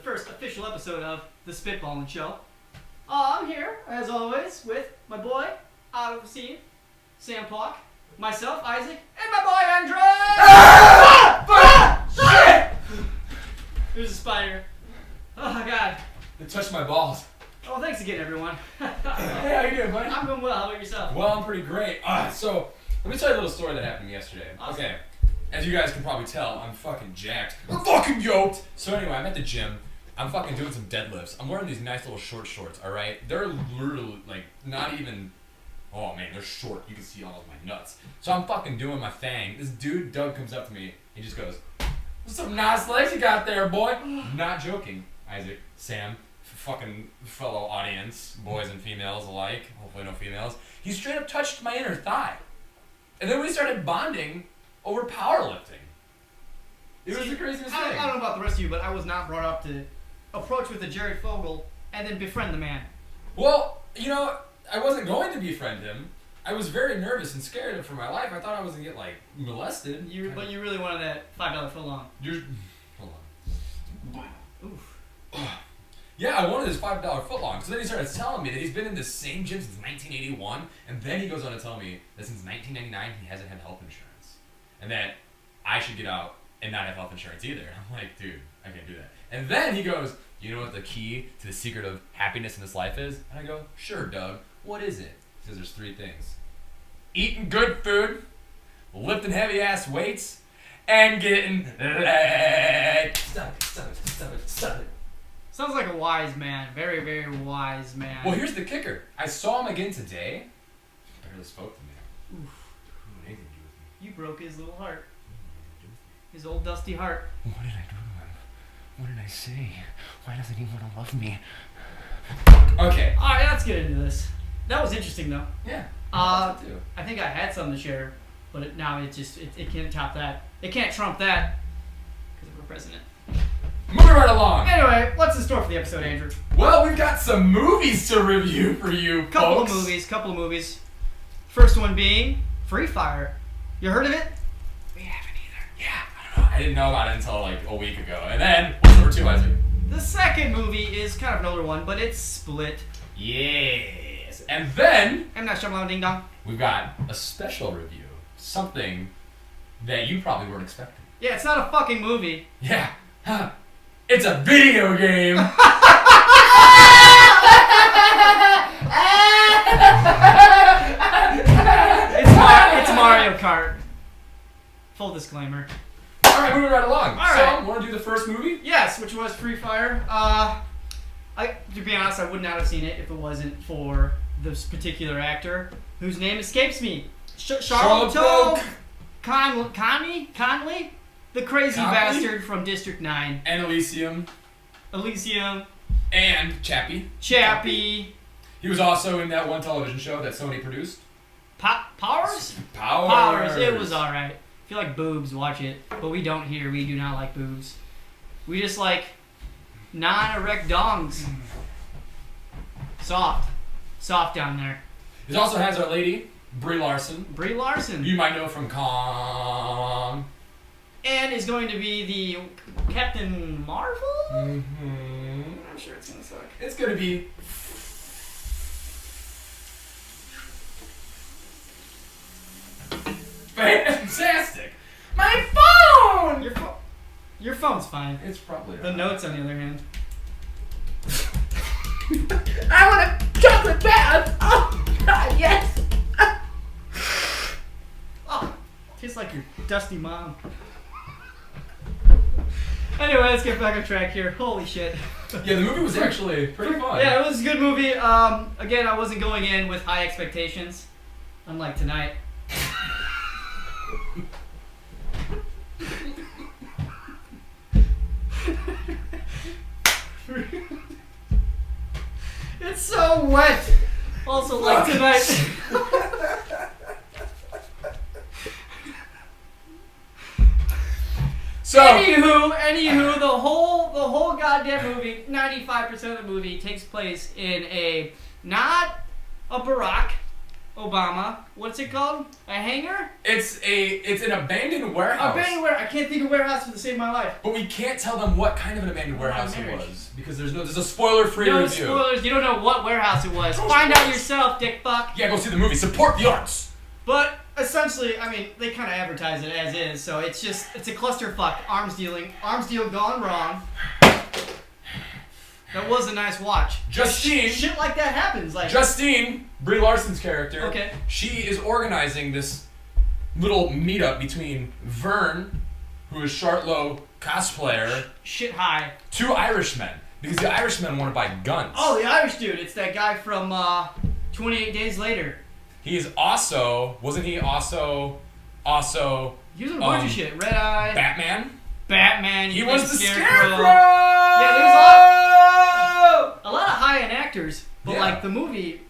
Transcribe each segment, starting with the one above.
first official episode of the Spitballin' Show. I'm here, as always, with my boy, out of the scene, Sam Park, myself, Isaac, and my boy, Andre! Shit! There's a spider. Oh, God. It touched my balls. Oh, thanks again, everyone. Hey, how you doing, buddy? I'm doing well. How about yourself? Well, I'm pretty great. So, let me tell you a little story that happened yesterday. Awesome. Okay. As you guys can probably tell, I'm fucking jacked. I'm fucking yoked! So anyway, I'm at the gym. I'm fucking doing some deadlifts. I'm wearing these nice little short shorts, alright? They're literally, like, not even... Oh, man, they're short. You can see all of my nuts. So I'm fucking doing my thing. This dude, Doug, comes up to me. He just goes, "What's some nice legs you got there, boy?" Not joking, Isaac, Sam, fucking fellow audience, boys and females alike. Hopefully no females. He straight up touched my inner thigh. And then we started bonding over powerlifting. It was the craziest thing. I don't know about the rest of you, but I was not brought up to approach with a Jared Fogle and then befriend the man. Well, you know, I wasn't going to befriend him. I was very nervous and scared for my life. I thought I was going to get, like, molested. But you really wanted that $5 foot long. Hold on. Oof. Yeah, I wanted his $5 footlong. So then he started telling me that he's been in the same gym since 1981, and then he goes on to tell me that since 1999 he hasn't had health insurance, and that I should get out and not have health insurance either. I'm like, dude, I can't do that. And then he goes, "You know what the key to the secret of happiness in this life is?" And I go, "Sure, Doug. What is it?" He says, "There's 3 things: eating good food, lifting heavy ass weights, and getting laid." Stop it. Sounds like a wise man. Very, very wise man. Well, here's the kicker. I saw him again today. He barely spoke to me. Oof. Anything to do with me. You broke his little heart. His old dusty heart. What did I do to him? What did I say? Why doesn't he want to love me? Okay. Alright, let's get into this. That was interesting, though. Yeah. I think I had something to share, but now it can't top that. It can't trump that because we're president. Moving right along. Anyway, what's in store for the episode, Andrew? Well, we've got some movies to review for you Couple folks. of movies. First one being Free Fire. You heard of it? We haven't either. Yeah, I don't know. I didn't know about it until like a week ago. And then, what's number 2, Isaac? The second movie is kind of an older one, but it's Split. Yes. And then, M. Night Shyamalan Ding Dong. we've got a special review. Something that you probably weren't expecting. Yeah, it's not a fucking movie. Yeah. Huh. It's a video game. It's Mario Kart. Full disclaimer. Alright, moving right along. Alright. So, want to do the first movie? Yes, which was Free Fire. To be honest, I would not have seen it if it wasn't for this particular actor, whose name escapes me. Charlotte Conley? The crazy Conley? bastard from District 9. And Elysium. And Chappie. He was also in that one television show that Sony produced. Powers? Powers. It was alright. If you like boobs, watch it. But we don't here. We do not like boobs. We just like non-erect dongs. Soft down there. It also has our lady, Brie Larson. Brie Larson. You might know from Kong. And is going to be the Captain Marvel? Mm-hmm. I'm sure it's going to suck. It's going to be... fantastic. My phone! Your phone's fine. It's probably The notes, on the other hand. I want a chocolate bath! Oh, God, yes! Oh, tastes like your dusty mom. Anyway, let's get back on track here. Holy shit. Yeah, the movie was actually pretty fun. Yeah, it was a good movie. Again, I wasn't going in with high expectations, unlike tonight. It's so wet. Also, like tonight. So, anywho, the whole goddamn movie, 95% of the movie takes place in not a barrack, Obama. What's it called? A hangar? It's an abandoned warehouse. Abandoned warehouse. I can't think of warehouse for the save of my life. But we can't tell them what kind of an abandoned warehouse it was because there's a spoiler-free no review. No spoilers. You don't know what warehouse it was. Find out yourself, dick fuck. Yeah, go see the movie. Support the arts. But essentially, I mean, they kind of advertise it as is, so it's a clusterfuck. Arms deal gone wrong. That was a nice watch. Justine. Shit like that happens. Like Justine, Brie Larson's character. Okay. She is organizing this little meetup between Vern, who is Charlotte cosplayer, shit high. 2 Irishmen because the Irishmen want to buy guns. Oh, the Irish dude. It's that guy from 28 Days Later. He is also He was in a bunch of shit. Red Eye. Batman. He was the Scarecrow. Yeah, there's a lot of high-end actors, but like the movie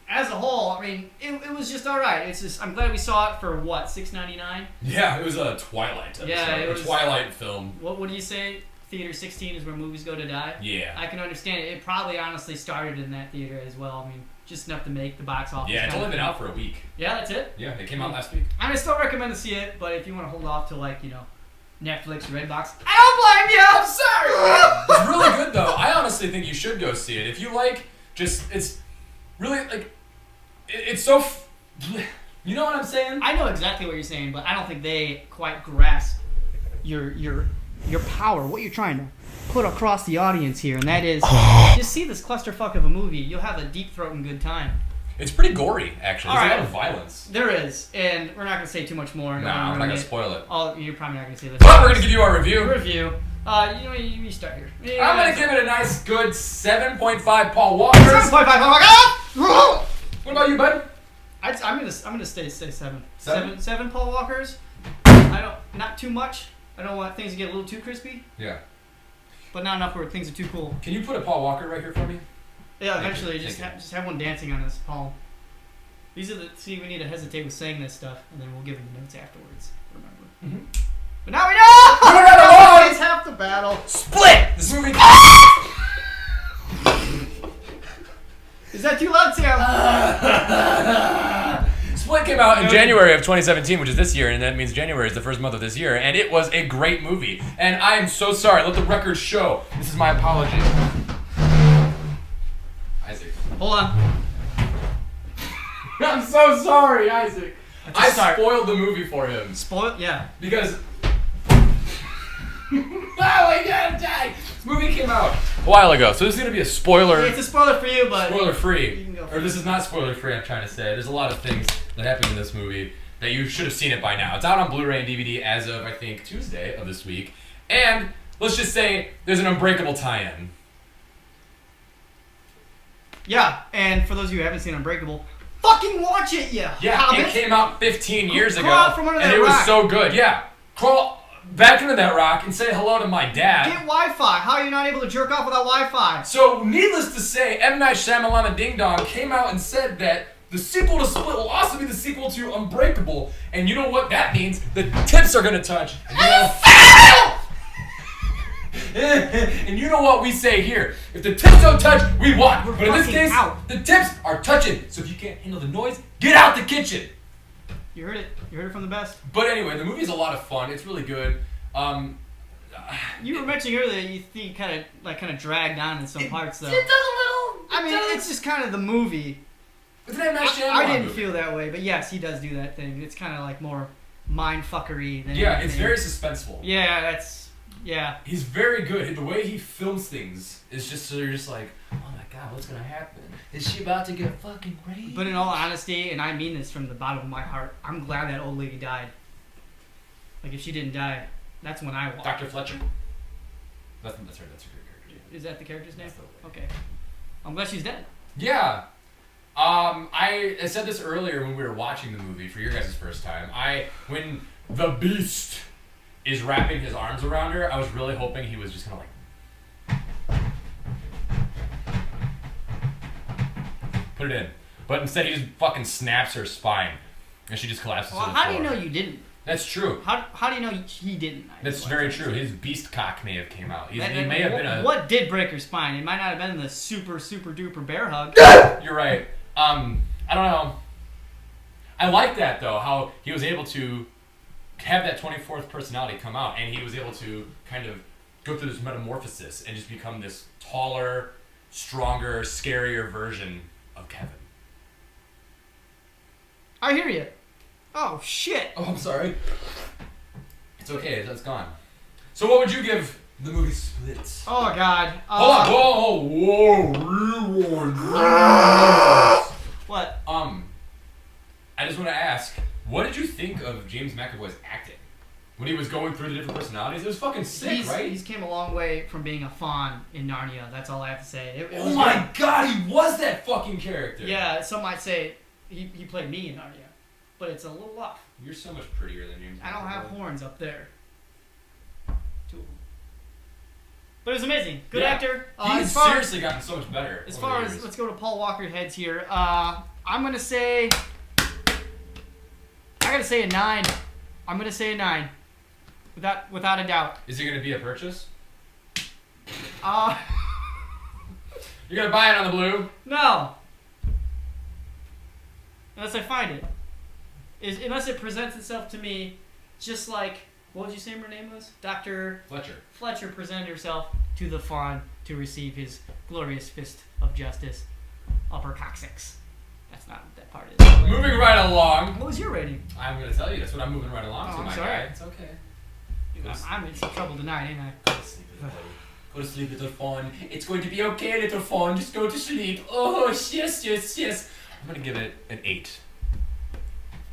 as a whole, I mean, it was just all right. It's just I'm glad we saw it for what $6.99. Yeah, it was a Twilight episode. Yeah, it was a Twilight film. What do you say? Theater 16 is where movies go to die. Yeah, I can understand it. It probably honestly started in that theater as well. I mean, just enough to make the box office. Yeah, it's only been out for a week. Yeah, that's it. Yeah, it came out last week. I still recommend to see it, but if you want to hold off to Netflix, Redbox, I don't blame you. I'm sorry. It's really good though. I honestly think you should go see it if you like. It's really like it's so. You know what I'm saying? I know exactly what you're saying, but I don't think they quite grasp your power. What you're trying to put across the audience here, and that is just see this clusterfuck of a movie. You'll have a deep throat and good time. It's pretty gory, actually. There's a lot of violence. There is, and we're not going to say too much more. No, I'm not going to spoil it. You're probably not going to see this. But we're going to give you our review. You start here. I'm going to give it a nice, good 7.5 Paul Walker. 7.5 Paul Walker. What about you, bud? I'm gonna stay 7. 7? 7 Paul Walkers. Not too much. I don't want things to get a little too crispy. Yeah. But not enough where things are too cool. Can you put a Paul Walker right here for me? Yeah, eventually. Just have one dancing on this palm. These are we need to hesitate with saying this stuff, and then we'll give them the notes afterwards. Remember. Mm-hmm. But now we know! We're not alone! It's half the battle. Split! This movie... Is that too loud, Sam? Split came out in January of 2017, which is this year, and that means January is the first month of this year, and it was a great movie. And I am so sorry. Let the record show. This is my apology. Isaac. Hold on. I'm so sorry, Isaac. I start. spoiled the movie for him. Spoil? Yeah. Because... Oh my god, die! This movie came out a while ago, so this is going to be a spoiler... It's a spoiler for you, but... Spoiler-free. Or this is not spoiler-free, I'm trying to say. There's a lot of things that happen in this movie that you should have seen it by now. It's out on Blu-ray and DVD as of, I think, Tuesday of this week. And, let's just say, there's an Unbreakable tie-in. Yeah, and for those of you who haven't seen Unbreakable, fucking watch it, yeah. It came out 15 years ago, out from under and that it was rock. so good. Yeah, crawl back into that rock and say hello to my dad. Get Wi-Fi. How are you not able to jerk off without Wi-Fi? So, needless to say, M. Night Shyamalan Ding Dong came out and said that the sequel to Split will also be the sequel to Unbreakable, and you know what that means? The tips are gonna touch. And you know what we say here. If the tips don't touch, we walk. But in this case, the tips are touching. So if you can't handle the noise, get out the kitchen. You heard it. You heard it from the best. But anyway, the movie's a lot of fun. It's really good. You were mentioning earlier that you think kind of dragged on in some parts, though. It does a little. I mean, it's just kind of the movie. It's an M. Night Shyamalan I didn't movie. feel that way, but yes, he does do that thing. It's kind of like more mind fuckery than Yeah, anything. it's very suspenseful. Yeah, yeah. He's very good. The way he films things is just so you're just like, oh my god, what's gonna happen? Is she about to get fucking raped? But in all honesty, and I mean this from the bottom of my heart, I'm glad that old lady died. Like, if she didn't die, that's when I walked. Dr. Fletcher? That's her character. Is that the character's name? Okay. I'm glad she's dead. Yeah. I said this earlier when we were watching the movie for your guys' first time. When the Beast is wrapping his arms around her, I was really hoping he was just gonna put it in. But instead he just fucking snaps her spine. And she just collapses to the floor. How do you know you didn't? That's true. How do you know he didn't? That's very true. His beast cock may have came out. He may have been a... What did break her spine? It might not have been the super, super duper bear hug. You're right. I don't know. I like that though, how he was able to have that 24th personality come out, and he was able to kind of go through this metamorphosis and just become this taller, stronger, scarier version of Kevin. I hear you. Oh shit. Oh, I'm sorry. It's okay. That's gone. So, what would you give the movie Split? Oh god. Hold on. Whoa. What? I just want to ask, what did you think of James McAvoy's acting when he was going through the different personalities? It was fucking sick, right? He's came a long way from being a fawn in Narnia. That's all I have to say. It Oh was my good. god, he was that fucking character. Yeah, some might say he played me in Narnia, but it's a little off. You're so much prettier than James McAvoy. I don't have horns up there. Two of them. But it was amazing. Good actor. He's seriously gotten so much better. As far as, let's go to Paul Walker heads here. I'm going to say, I got to say a 9. I'm going to say a 9. Without a doubt. Is it going to be a purchase? Uh, You're going to buy it on the blue? No. Unless I find it. Unless it presents itself to me just like, what would you say her name was? Dr. Fletcher presented herself to the fawn to receive his glorious fist of justice. Upper coccyx. That's not what that part is. Moving right along. What was your rating? I'm going to tell you. That's what I'm moving right along to, I'm my sorry. guy. It's okay. I'm in some trouble tonight, ain't I? Go to sleep, little buddy. Go to sleep, little fawn. It's going to be okay, little fawn. Just go to sleep. Oh, yes. I'm going to give it an 8.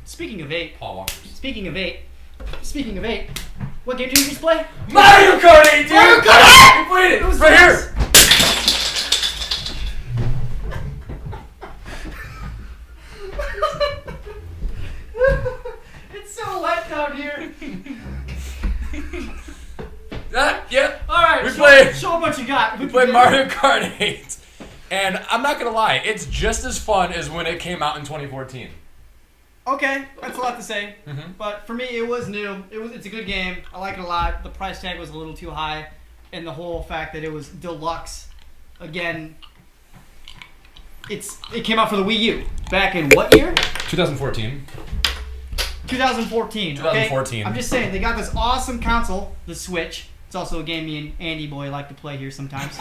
Speaking of 8. Paul Walker. Speaking of 8. What game did you just play? Mario Kart 8, dude! Mario Kart 8! You played it! It was right nice. here! It's so wet down here. Yep. Alright, We show what you got. We played Mario Kart 8. And I'm not going to lie, it's just as fun as when it came out in 2014. Okay, that's a lot to say. Mm-hmm. But for me, it was new. It's a good game. I like it a lot. The price tag was a little too high. And the whole fact that it was deluxe. Again, it came out for the Wii U. Back in what year? 2014. 2014. 2014. Okay? I'm just saying, they got this awesome console, the Switch. It's also a game me and Andy Boy like to play here sometimes.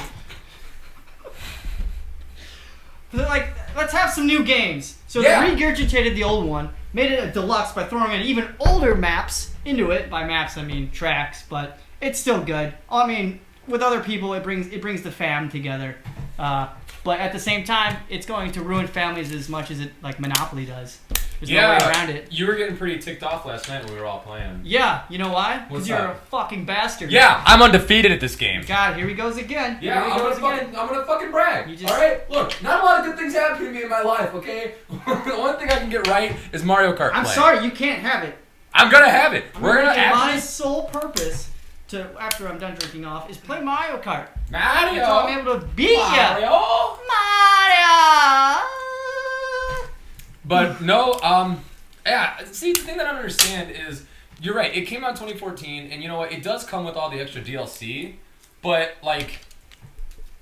They're like, let's have some new games. So they regurgitated the old one, made it a deluxe by throwing in even older maps into it. By maps, I mean tracks, but it's still good. I mean, with other people, it brings the fam together. But at the same time, it's going to ruin families as much as it like Monopoly does. There's no way around it. You were getting pretty ticked off last night when we were all playing. Yeah, you know why? Because you're up? a fucking bastard. Yeah, I'm undefeated at this game. God, here he goes again. Yeah, I'm gonna fucking brag. You just- All right, look, not a lot of good things happen to me in my life. Okay, the one thing I can get right is Mario Kart. I'm play. sorry, you can't have it. I'm gonna have it. I'm We're gonna make it my have sole purpose to after I'm done drinking off is play Mario Kart. Mario. Until I'm able to beat Mario. ya. Mario. But no, yeah. See, the thing that I don't understand is, you're right. It came out in 2014, and you know what? It does come with all the extra DLC, but like,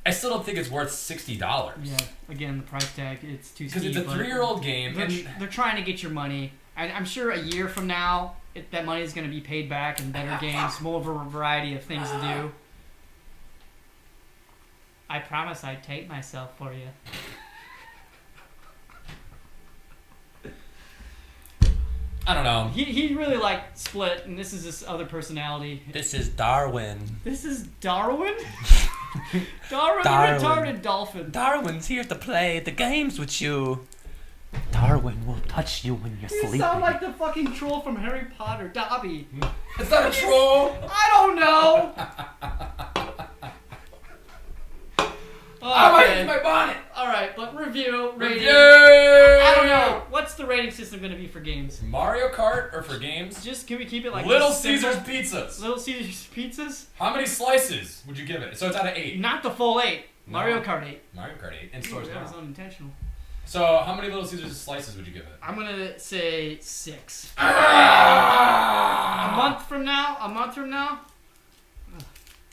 I still don't think it's worth $60. Yeah. Again, the price tag it's too steep. Because it's a 3-year-old game. They're trying to get your money, and I'm sure a year from now that money is going to be paid back in better games, more of a variety of things to do. I promise I'd tape myself for you. I don't know. He really liked Split, and this is this other personality. This is Darwin. This is Darwin? Darwin, the Darwin. retarded dolphin. Darwin's here to play the games with you. Darwin will touch you when you're You sleeping. sound like the fucking troll from Harry Potter, Dobby. It's not a troll. I don't know. I might Okay. use my bonnet. All right, but rating. Review. I don't know. What's the rating system going to be for games? Mario Kart or for games? Just can we keep it like Little just simple? Caesar's pizzas. Little Caesar's pizzas? How many slices would you give it? So it's out of 8. Not the full 8. No. Mario Kart 8. Mario Kart 8 in stores That was now. unintentional. So how many Little Caesar's slices would you give it? I'm gonna say 6. Ah! A month from now,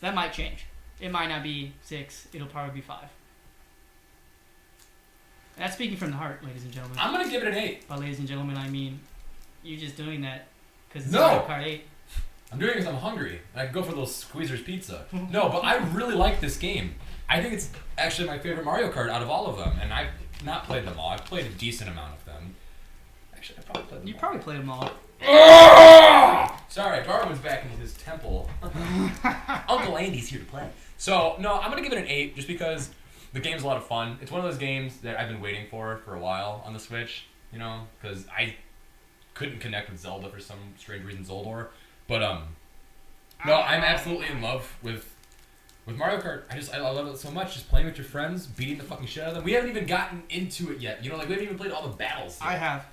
that might change. It might not be 6. It'll probably be 5. That's speaking from the heart, ladies and gentlemen. I'm gonna give it an 8. By ladies and gentlemen, I mean you just doing that because it's No! Mario Kart 8. I'm doing it because I'm hungry, and I can go for a little Squeezer's Pizza. No, but I really like this game. I think it's actually my favorite Mario Kart out of all of them, and I've not played them all. I've played a decent amount of them. Actually, I probably played them You all. probably played them all. Sorry, Darwin's back in his temple. Uncle Andy's here to play. So, no, I'm going to give it an 8 just because the game's a lot of fun. It's one of those games that I've been waiting for a while on the Switch, you know, because I couldn't connect with Zelda for some strange reason, Zoldor. But, no, I'm absolutely in love with Mario Kart. I love it so much. Just playing with your friends, beating the fucking shit out of them. We haven't even gotten into it yet. You know, like, we haven't even played all the battles yet. I have.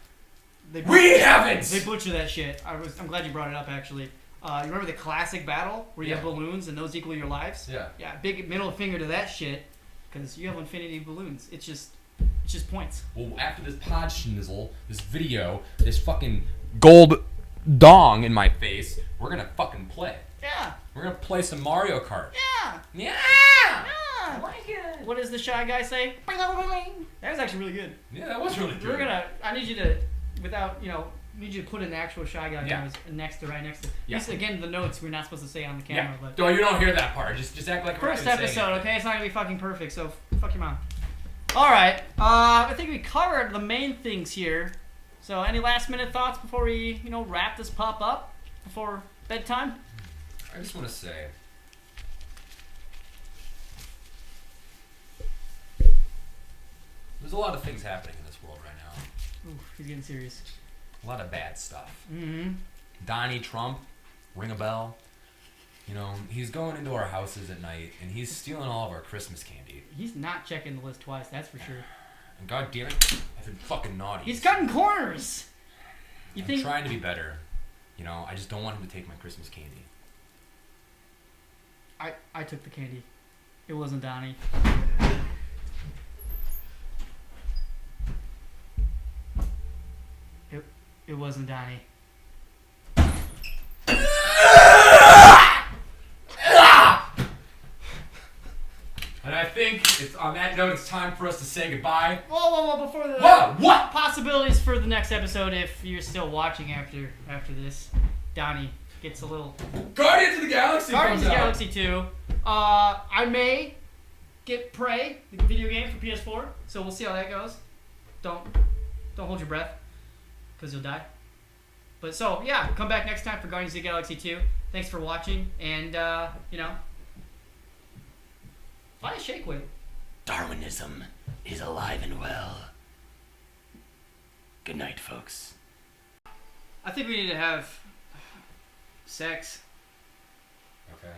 We haven't! They butcher that shit. I'm glad you brought it up, actually. You remember the classic battle where you have balloons and those equal your lives? Yeah. Yeah, big middle finger to that shit because you have infinity balloons. It's just points. Well, after this pod schnizzle, this video, this fucking gold dong in my face, we're gonna fucking play. Yeah. We're gonna play some Mario Kart. Yeah. Yeah! I like it. What does the Shy Guy say? That was actually really good. Yeah, that was really good. I need you to, need you to put an actual Shy Guy Yeah. right next to. Yeah. Just again, the notes we're not supposed to say on the camera, but. No, you don't hear that part. Just act like we're First not even saying episode, anything. okay? It's not gonna be fucking perfect, so fuck your mom. Alright, I think we covered the main things here. So, any last minute thoughts before we, wrap this pop up? Before bedtime? I just want to say, there's a lot of things happening in this world right now. Ooh, he's getting serious. A lot of bad stuff. Mm-hmm. Donnie Trump, ring a bell. You know, he's going into our houses at night and he's stealing all of our Christmas candy. He's not checking the list twice, that's for sure. And god damn it, I've been fucking naughty. He's cutting corners! I'm trying to be better. You know, I just don't want him to take my Christmas candy. I took the candy. It wasn't Donnie. It wasn't Donnie. And I think it's on that note, it's time for us to say goodbye. Whoa, before the... What? Possibilities for the next episode if you're still watching after this. Donnie gets a little... Guardians of the Galaxy Guardians of comes the out. Galaxy 2. I may get Prey, the video game for PS4, so we'll see how that goes. Don't hold your breath, because you'll die. But so, yeah, come back next time for Guardians of the Galaxy 2. Thanks for watching, and, buy a shake weight. Darwinism is alive and well. Good night, folks. I think we need to have sex. Okay.